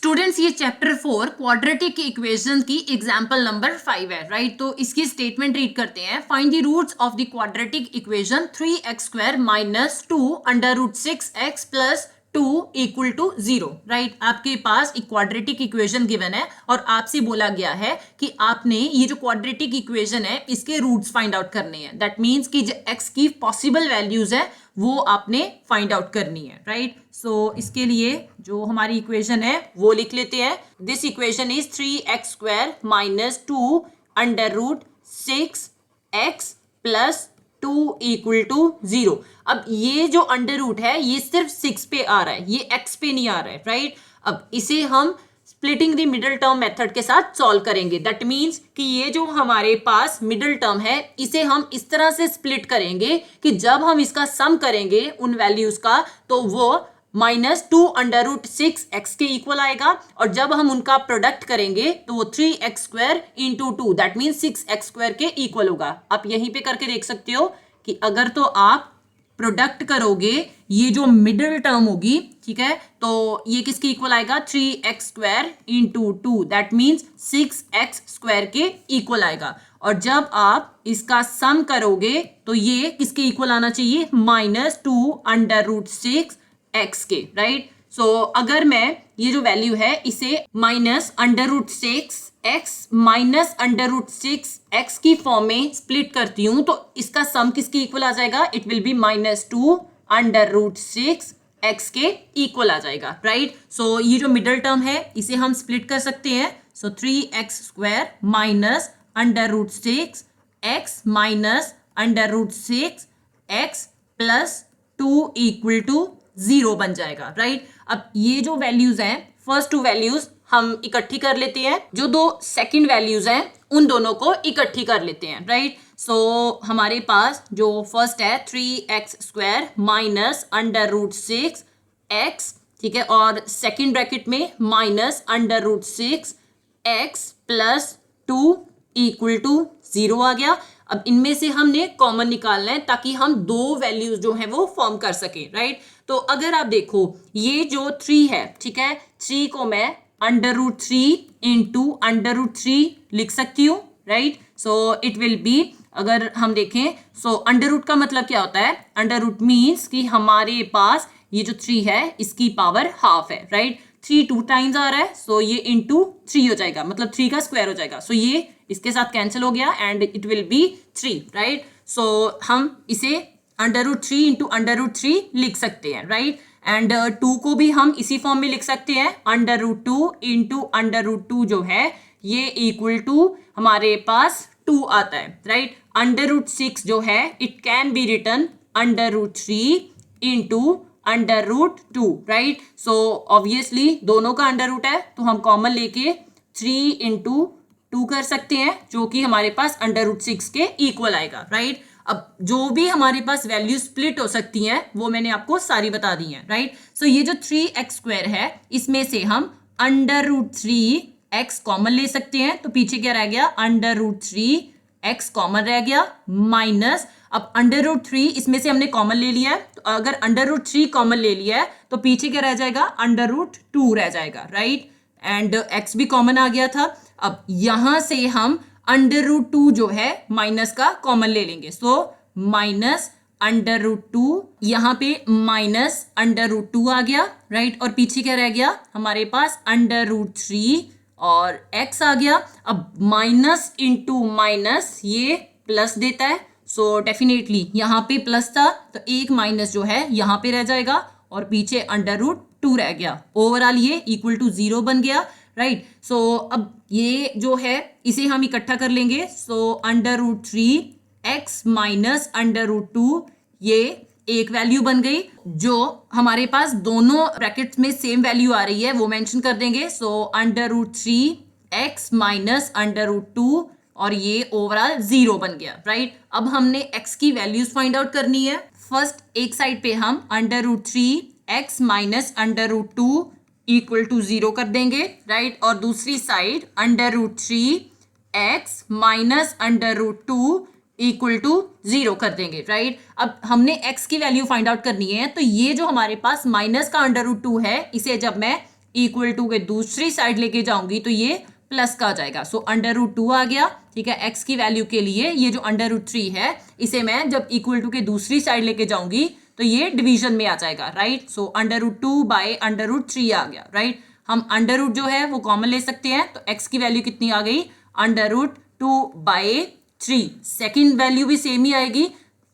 Students ये chapter 4 quadratic equation की example number 5 है, राइट। तो इसकी स्टेटमेंट रीड करते हैं। Find the roots of the quadratic equation 3x² minus 2 under root 6x plus 2 equal to 0, right. आपके पास एक क्वाड्रेटिक इक्वेशन गिवन है और आपसे बोला गया है कि आपने ये जो क्वाड्रेटिक इक्वेशन है इसके रूट्स फाइंड आउट करने हैं। दैट मीन्स कि जो x की पॉसिबल वैल्यूज है वो आपने फाइंड आउट करनी है, राइट। सो इसके लिए जो हमारी इक्वेशन है वो लिख लेते हैं। This equation is 3x² minus 2 under root 6x plus 2 equal to 0। अब ये जो अंडर रूट है ये सिर्फ 6 पे आ रहा है, ये x पे नहीं आ रहा है, राइट। अब इसे हम splitting the middle term method के साथ सॉल्व करेंगे। दैट मीन्स कि ये जो हमारे पास मिडिल टर्म है इसे हम इस तरह से स्प्लिट करेंगे कि जब हम इसका सम करेंगे उन वैल्यूज का तो वो माइनस 2 अंडर रूट 6x के इक्वल आएगा, और जब हम उनका प्रोडक्ट करेंगे तो वो 3x² into 2 that means 6x² के इक्वल होगा। आप यहीं पे करके देख सकते हो कि अगर तो आप प्रोडक्ट करोगे ये जो मिडिल टर्म होगी, ठीक है, तो ये किसके इक्वल आएगा 3x² into 2 that means 6x² के इक्वल आएगा। और जब आप इसका सम करोगे तो ये किसके इक्वल आना चाहिए माइनस 2 अंडर रूट 6x के, राइट। सो अगर मैं ये जो वैल्यू है इसे minus under root 6x minus under root 6x की फॉर्म में स्प्लिट करती हूं तो इसका सम किसके इक्वल आ जाएगा, it will be minus 2 under root 6x के इक्वल आ जाएगा, राइट। सो ये जो मिडिल टर्म है इसे हम स्प्लिट कर सकते हैं। So 3x² minus under root 6x minus under root 6x plus 2 equal to 0 बन जाएगा, राइट। अब ये जो वैल्यूज हैं फर्स्ट 2 वैल्यूज हम इकट्ठी कर लेते हैं, जो 2 सेकंड वैल्यूज हैं उन दोनों को इकट्ठी कर लेते हैं, राइट। सो हमारे पास जो फर्स्ट है 3x² minus under root 6x, ठीक है, और सेकंड ब्रैकेट में minus under root 6x plus 2 equal to 0 आ गया। अब इनमें से हमने कॉमन निकालना है ताकि हम 2 वैल्यूज जो है वो फॉर्म कर सके, राइट। तो अगर आप देखो ये जो 3 है, ठीक है, 3 को मैं under root 3 into under root 3 लिख सकती हूँ, right. So it will be, अगर हम देखें सो अंडर रूट का मतलब क्या होता है, अंडर रूट मीन्स कि हमारे पास ये जो 3 है इसकी पावर हाफ है, राइट। 3 2 टाइम्स आ रहा है, सो ये इंटू 3 हो जाएगा, मतलब 3 का स्क्वायर हो जाएगा। सो ये इसके साथ कैंसिल हो गया and it will be 3, right. So हम इसे under root 3 into under root 3 लिख सकते हैं, राइट। एंड 2 को भी हम इसी फॉर्म में लिख सकते हैं, under root 2 into under root 2 जो है ये इक्वल टू हमारे पास 2 आता है, राइट। अंडर रूट 6 जो है it can be written under root 3 into under root 2, right. So obviously दोनों का अंडर रूट है तो हम कॉमन लेके 3 इंटू 2 कर सकते हैं जो कि हमारे पास अंडर रूट 6 के इक्वल आएगा, राइट। अब जो भी हमारे पास वैल्यू स्प्लिट हो सकती हैं वो मैंने आपको सारी बता दी हैं, राइट। सो ये जो 3x² है इसमें से हम अंडर रूट 3x कॉमन ले सकते हैं, तो पीछे क्या रह गया अंडर रूट 3x कॉमन रह गया माइनस, अब अंडर रूट 3 इसमें से हमने कॉमन ले लिया है, तो अगर अंडर रूट 3 कॉमन ले लिया है तो पीछे क्या रह जाएगा अंडर रूट 2 रह जाएगा, राइट। एंड x भी कॉमन आ गया था। अब यहां से हम अंडर रूट 2 जो है माइनस का कॉमन ले लेंगे, सो माइनस अंडर रूट 2, यहाँ पे माइनस अंडर रूट 2 आ गया, राइट। और पीछे क्या रह गया हमारे पास अंडर रूट 3 और x आ गया। अब माइनस इंटू माइनस ये प्लस देता है, सो डेफिनेटली यहाँ पे प्लस था तो एक माइनस जो है यहाँ पे रह जाएगा और पीछे अंडर रूट 2 रह गया। ओवरऑल ये इक्वल टू 0 बन गया, राइट। सो अब ये जो है इसे हम इकट्ठा कर लेंगे, so under root 3x minus under root 2 ये एक वैल्यू बन गई। जो हमारे पास दोनों ब्रैकेट्स में सेम वैल्यू आ रही है वो मेंशन कर देंगे, so under root 3x minus under root 2 और ये ओवरऑल 0 बन गया, राइट। अब हमने x की वैल्यूज फाइंड आउट करनी है। फर्स्ट एक साइड पे हम under root 3x minus under root 2 equal to 0 कर देंगे, राइट। और दूसरी side under root 3x minus under root 2 equal to 0 कर देंगे, राइट। अब हमने x की वैल्यू फाइंड आउट करनी है, तो ये जो हमारे पास माइनस का अंडर रूट 2 है इसे जब मैं इक्वल टू के दूसरी साइड लेके जाऊंगी तो ये प्लस का आ जाएगा। सो अंडर रूट 2 आ गया, ठीक है। एक्स की वैल्यू के लिए ये जो अंडर रूट 3 है इसे मैं जब इक्वल टू के दूसरी साइड लेके जाऊंगी तो ये डिवीजन में आ जाएगा, right. So under root 2 by under root 3 आ गया, राइट। हम अंडर रूट जो है वो कॉमन ले सकते हैं, तो एक्स की वैल्यू कितनी आ गई, under root 2 by 3। Second value भी सेम ही आएगी,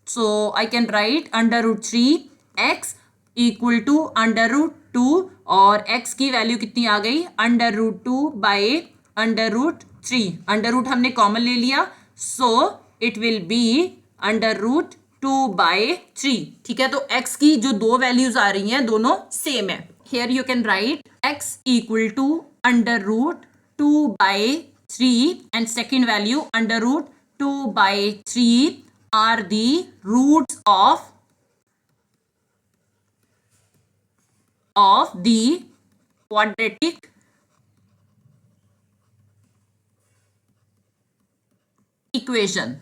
so I can write under root 3 x equal to under root 2, और x की वैल्यू कितनी आ गई, under root 2 by under root 3। Under root हमने कॉमन ले लिया, so it will be under root 2 by 3, ठीक है। तो x की जो दो वैल्यूज आ रही हैं दोनों सेम है। Here you can write x equal to under root 2 by 3 and second value under root 2 by 3 are the roots of the quadratic equation,